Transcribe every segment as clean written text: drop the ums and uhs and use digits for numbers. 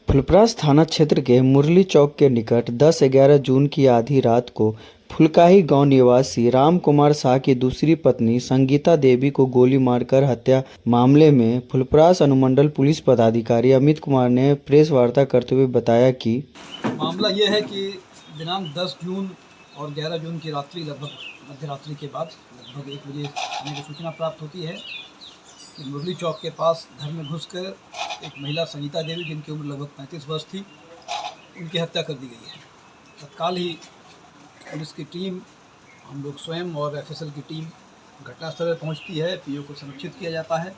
फुलपरास थाना क्षेत्र के मुरली चौक के निकट 10-11 जून की आधी रात को फुलकाही गांव निवासी राम कुमार शाह की दूसरी पत्नी संगीता देवी को गोली मारकर हत्या मामले में फुलपरास अनुमंडल पुलिस पदाधिकारी अमित कुमार ने प्रेस वार्ता करते हुए बताया कि मामला ये है कि दिनांक 10 जून और 11 जून की रात्रि लगभग मध्य रात्रि के बाद लगभग 1 बजे हमें को सूचना प्राप्त होती है कि मुरली चौक के पास घर में घुसकर एक महिला संगीता देवी, जिनकी उम्र लगभग 35 वर्ष थी, उनकी हत्या कर दी गई है। तत्काल ही पुलिस की टीम, हम लोग स्वयं और एफएसएल की टीम घटनास्थल पर पहुंचती है। पीओ को संरक्षित किया जाता है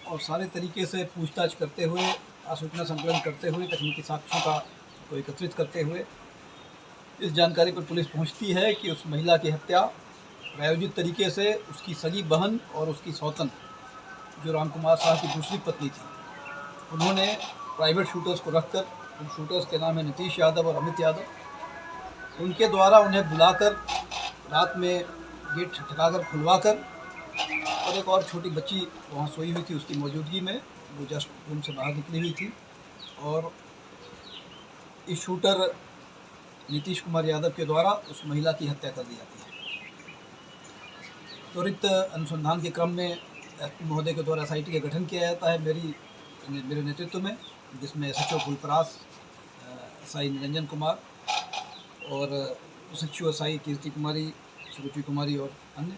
और सारे तरीके से पूछताछ करते हुए, सूचना संकलन करते हुए, तकनीकी साक्ष्यों को एकत्रित करते हुए इस जानकारी पर पुलिस पहुंचती है कि उस महिला की हत्या प्रायोजित तरीके से उसकी सगी बहन और उसकी सौतन, जो राम कुमार शाह की दूसरी पत्नी थी, उन्होंने प्राइवेट शूटर्स को रखकर, उन शूटर्स के नाम है नीतीश यादव और अमित यादव, उनके द्वारा उन्हें बुलाकर रात में गेट ठटकाकर खुलवाकर, और एक और छोटी बच्ची वहाँ सोई हुई थी, उसकी मौजूदगी में वो जस्ट रूम से बाहर निकली हुई थी, और इस शूटर नीतीश कुमार यादव के द्वारा उस महिला की हत्या कर दी जाती है। त्वरित अनुसंधान के क्रम में एसपी महोदय के द्वारा एसआईटी का गठन किया जाता है मेरे नेतृत्व में, जिसमें एसएचओ फुलपरास, एसआई निरंजन कुमार और एसएचओ एसआई कीर्ति कुमारी, सुरुचि कुमारी और अन्य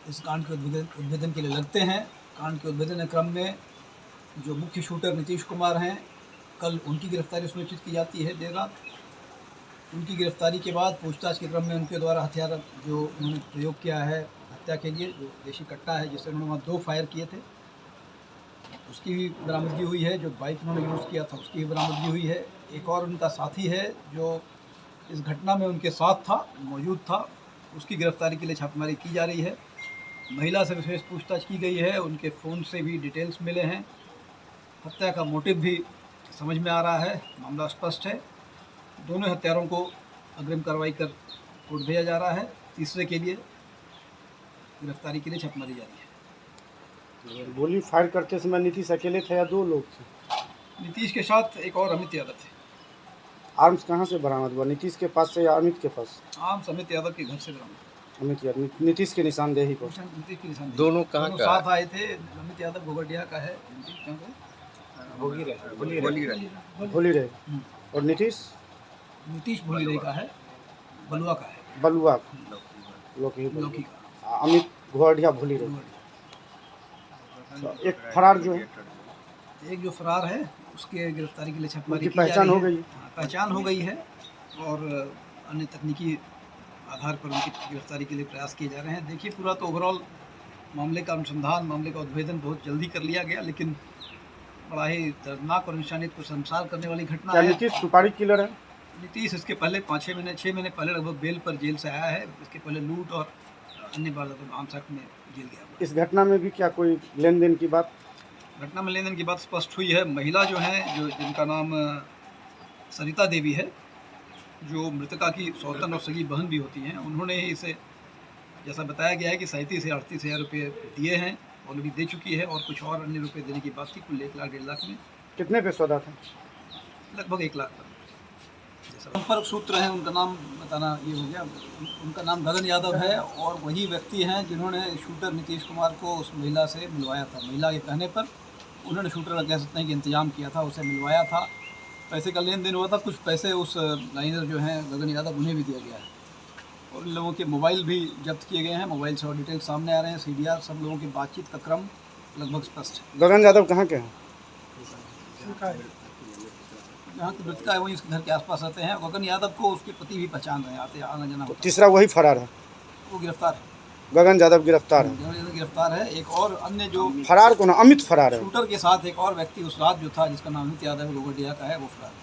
इस कांड के उद्भेदन के लिए लगते हैं। कांड के उद्भेदन क्रम में जो मुख्य शूटर नीतीश कुमार हैं, कल उनकी गिरफ्तारी सुनिश्चित की जाती है देर रात। उनकी गिरफ्तारी के बाद पूछताछ के क्रम में उनके द्वारा हथियार जो उन्होंने प्रयोग किया है हत्या के लिए, जो देशी कट्टा है जिससे उन्होंने वहाँ 2 फायर किए थे, उसकी भी बरामदगी हुई है। जो बाइक उन्होंने यूज़ किया था उसकी भी बरामदगी हुई है। एक और उनका साथी है जो इस घटना में उनके साथ था, मौजूद था, उसकी गिरफ्तारी के लिए छापेमारी की जा रही है। महिला से विशेष पूछताछ की गई है, उनके फ़ोन से भी डिटेल्स मिले हैं। हत्या का मोटिव भी समझ में आ रहा है, मामला स्पष्ट है। दोनों हत्यारों को अग्रिम कार्रवाई कर कोर्ट भेजा जा रहा है। तीसरे के लिए गिरफ्तारी के लिए छापेमारी जारी है। गोली फायर करते समय नीतीश अकेले थे या 2 लोग थे? नीतीश के साथ एक और अमित यादव थे। आर्म्स कहाँ से बरामद हुआ, नीतीश के पास से या अमित के पास? आर्म्स अमित यादव के घर से बरामद। अमित यादव, नीतीश की निशानदेही पर। नीतीश की निशानदेही। दोनों कहाँ का साथ आए थे। अमित यादव गोगटिया का है, भोली रहे, और नीतीश भोली रही का है, बलुआ का है, बलुआ लोकी का। अमित घोड़िया भोली रहे। एक फरार जो है, एक जो फरार है उसके गिरफ्तारी के लिए छापेमारी की पहचान हो गई? पहचान हो गई है और अन्य तकनीकी आधार पर उनकी गिरफ्तारी के लिए प्रयास किए जा रहे हैं। देखिए, पूरा तो ओवरऑल मामले का अनुसंधान, मामले का उद्भेदन बहुत जल्दी कर लिया गया, लेकिन बड़ा ही दर्दनाक और इंसानियत को शर्मसार करने वाली घटना है। नीतीश सुपारी किलर है? नीतीश इसके पहले 6 महीने पहले लगभग बेल पर जेल से आया है। इसके पहले लूट और अन्य वारदातों आर्म्स एक्ट में जेल गया। इस घटना में भी क्या कोई लेन देन की बात? घटना में लेन देन की बात स्पष्ट हुई है। महिला जो है, जिनका नाम सरिता देवी है, जो मृतका की सौतन और सगी बहन भी होती हैं, उन्होंने ही इसे, जैसा बताया गया है कि 37,000 रुपये दिए हैं, ऑलरेडी दे चुकी है, और कुछ और अन्य रुपये देने की बात थी, कुल 1 लाख 1.5 लाख में। कितने पे सौदा था? लगभग 1 लाख पर। संपर्क सूत्र हैं, उनका नाम बताना ये हो गया। उनका नाम गगन यादव है और वही व्यक्ति हैं जिन्होंने शूटर नीतीश कुमार को उस महिला से मिलवाया था। महिला के कहने पर उन्होंने शूटर का कह सकते हैं कि इंतजाम किया था, उसे मिलवाया था। पैसे का लेन देन हुआ था। कुछ पैसे उस लाइनर जो हैं गगन यादव, उन्हें भी दिया गया है, और इन लोगों के मोबाइल भी जब्त किए गए हैं। मोबाइल से और डिटेल सामने आ रहे हैं। CDR, सब लोगों की बातचीत का क्रम लगभग स्पष्ट है। गगन यादव कहाँ के हैं? जहाँ की मृतका है वही उसके घर के आसपास रहते हैं। गगन यादव को उसके पति भी पहचान रहे हैं, आते आना जाना होता है। तीसरा वही फरार है? वो गिरफ्तार है। गगन यादव गिरफ्तार है? गगन यादव गिरफ्तार है। एक और अन्य जो फरार को ना अमित फरार है। शूटर के साथ एक और व्यक्ति उस रात जो था, जिसका नाम अमित यादव गोगटिया का है, वो फरार है।